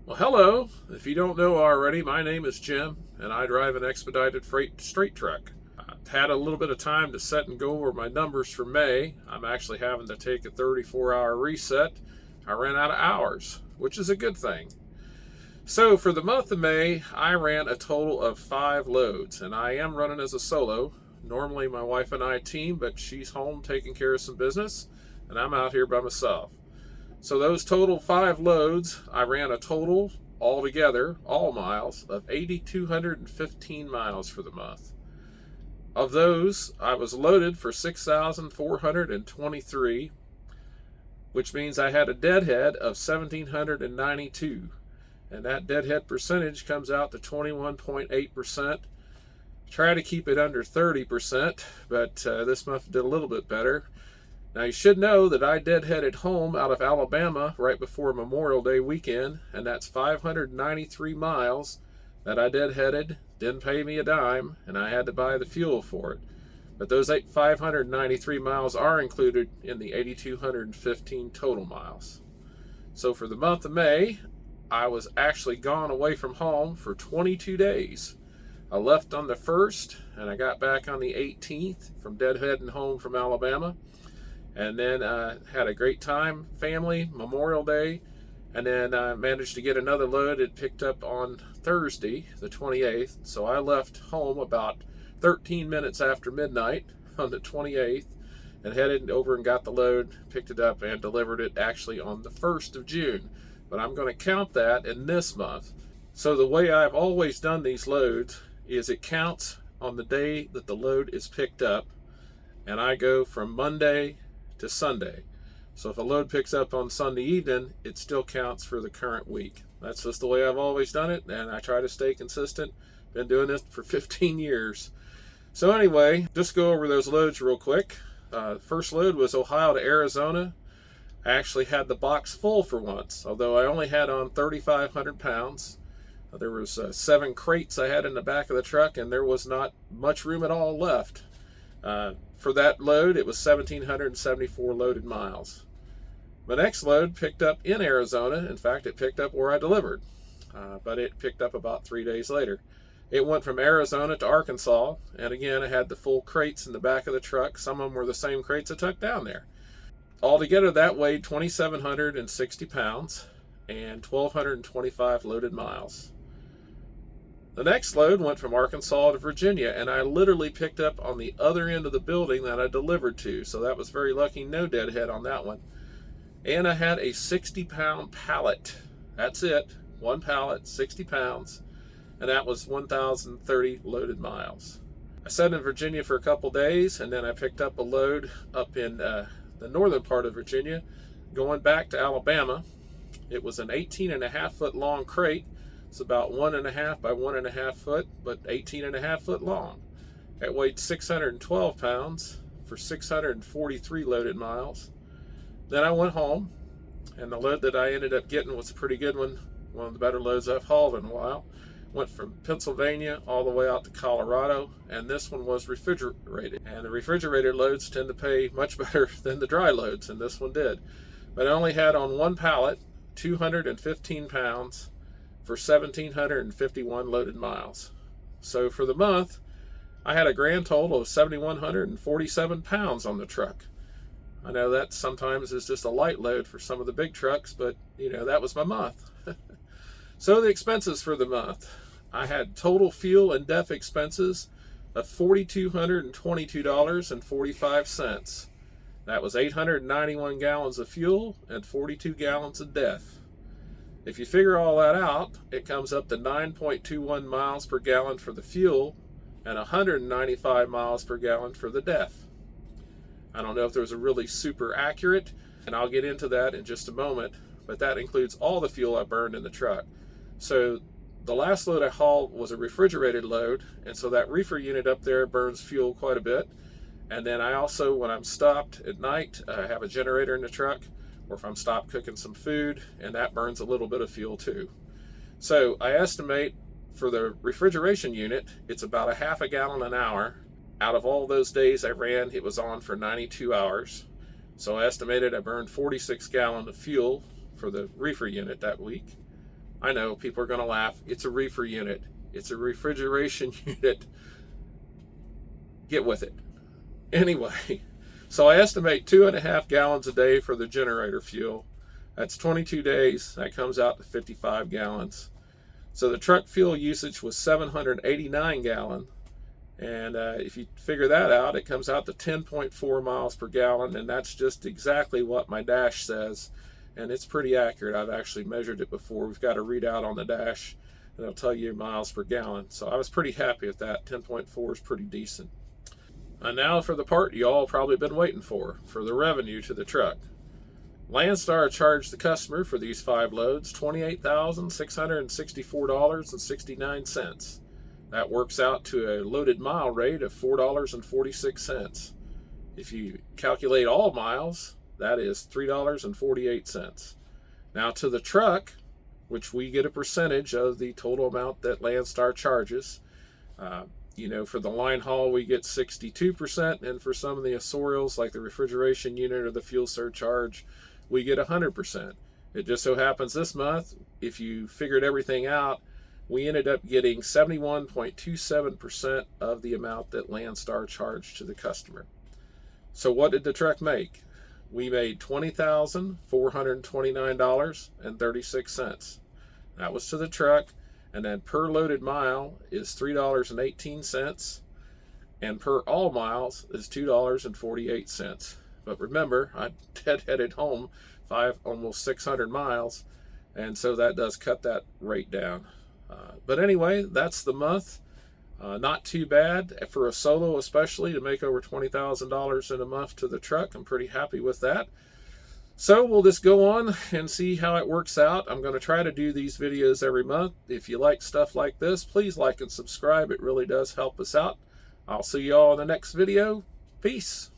Well, hello. If you don't know already, my name is Jim, and I drive an expedited freight straight truck. I've had a little bit of time to set and go over my numbers for May. I'm actually having to take a 34-hour reset. I ran out of hours, which is a good thing. So for the month of May, I ran a total of 5 loads, and I am running as a solo. Normally my wife and I team, but she's home taking care of some business, and I'm out here by myself. So those total 5 loads, I ran a total altogether, all miles, of 8,215 miles for the month. Of those, I was loaded for 6,423, which means I had a deadhead of 1,792. And that deadhead percentage comes out to 21.8%. Try to keep it under 30%, but this month did a little bit better. Now you should know that I deadheaded home out of Alabama right before Memorial Day weekend, and that's 593 miles that I deadheaded. Didn't pay me a dime, and I had to buy the fuel for it. But those 593 miles are included in the 8,215 total miles. So for the month of May, I was actually gone away from home for 22 days. I left on the 1st, and I got back on the 18th from deadheading home from Alabama. And then had a great time, family, Memorial Day, and then I managed to get another load. It picked up on Thursday, the 28th, so I left home about 13 minutes after midnight on the 28th and headed over and got the load, picked it up, and delivered it actually on the 1st of June. But I'm going to count that in this month. So the way I've always done these loads is it counts on the day that the load is picked up, and I go from Monday to Sunday. So if a load picks up on Sunday evening, it still counts for the current week. That's just the way I've always done it, and I try to stay consistent. Been doing this for 15 years. So anyway, just go over those loads real quick. First load was Ohio to Arizona. I actually had the box full for once, although I only had on 3,500 pounds. There was 7 crates I had in the back of the truck, and there was not much room at all left. For that load, it was 1,774 loaded miles. My next load picked up in Arizona. In fact, it picked up where I delivered, but it picked up about 3 days later. It went from Arizona to Arkansas, and again, I had the full crates in the back of the truck. Some of them were the same crates I took down there. Altogether, that weighed 2,760 pounds and 1,225 loaded miles. The next load went from Arkansas to Virginia, and I literally picked up on the other end of the building that I delivered to, so that was very lucky. No deadhead on that one. And I had a 60-pound pallet. That's it. One pallet, 60 pounds, and that was 1,030 loaded miles. I sat in Virginia for a couple days, and then I picked up a load up in the northern part of Virginia, going back to Alabama. It was an 18.5-foot long crate. It's about 1.5 by 1.5 foot, but 18.5 foot long. It weighed 612 pounds for 643 loaded miles. Then I went home, and the load that I ended up getting was a pretty good one of the better loads I've hauled in a while. Went from Pennsylvania all the way out to Colorado, and this one was refrigerated. And the refrigerated loads tend to pay much better than the dry loads, and this one did. But I only had on one pallet 215 pounds for 1,751 loaded miles. So for the month, I had a grand total of 7,147 pounds on the truck. I know that sometimes is just a light load for some of the big trucks, but that was my month. So the expenses for the month, I had total fuel and DEF expenses of $4,222.45. That was 891 gallons of fuel and 42 gallons of DEF. If you figure all that out, it comes up to 9.21 miles per gallon for the fuel and 195 miles per gallon for the DEF. I don't know if there was a really super accurate, and I'll get into that in just a moment, but that includes all the fuel I burned in the truck. So the last load I hauled was a refrigerated load, and so that reefer unit up there burns fuel quite a bit. And then I also, when I'm stopped at night, I have a generator in the truck, or if I'm stopped cooking some food, and that burns a little bit of fuel too. So I estimate for the refrigeration unit, it's about 1/2 gallon an hour. Out of all those days I ran, it was on for 92 hours. So I estimated I burned 46 gallons of fuel for the reefer unit that week. I know people are going to laugh. It's a reefer unit. It's a refrigeration unit. Get with it. Anyway, so I estimate 2.5 gallons a day for the generator fuel. That's 22 days. That comes out to 55 gallons. So the truck fuel usage was 789 gallons. And if you figure that out, it comes out to 10.4 miles per gallon. And that's just exactly what my dash says. And it's pretty accurate. I've actually measured it before. We've got a readout on the dash, and it'll tell you miles per gallon. So I was pretty happy with that. 10.4 is pretty decent. And now for the part you all probably been waiting for the revenue to the truck. Landstar charged the customer for these 5 loads $28,664.69. That works out to a loaded mile rate of $4.46. If you calculate all miles, that is $3.48. Now to the truck, which we get a percentage of the total amount that Landstar charges. For the line haul, we get 62%, and for some of the accessorials, like the refrigeration unit or the fuel surcharge, we get 100%. It just so happens this month, if you figured everything out, we ended up getting 71.27% of the amount that Landstar charged to the customer. So what did the truck make? We made $20,429.36. That was to the truck. And then per loaded mile is $3.18, and per all miles is $2.48. But remember, I deadheaded home almost 600 miles, and so that does cut that rate down. But anyway, that's the month. Not too bad for a solo, especially to make over $20,000 in a month to the truck. I'm pretty happy with that. So we'll just go on and see how it works out. I'm going to try to do these videos every month. If you like stuff like this, please like and subscribe. It really does help us out. I'll see you all in the next video. Peace.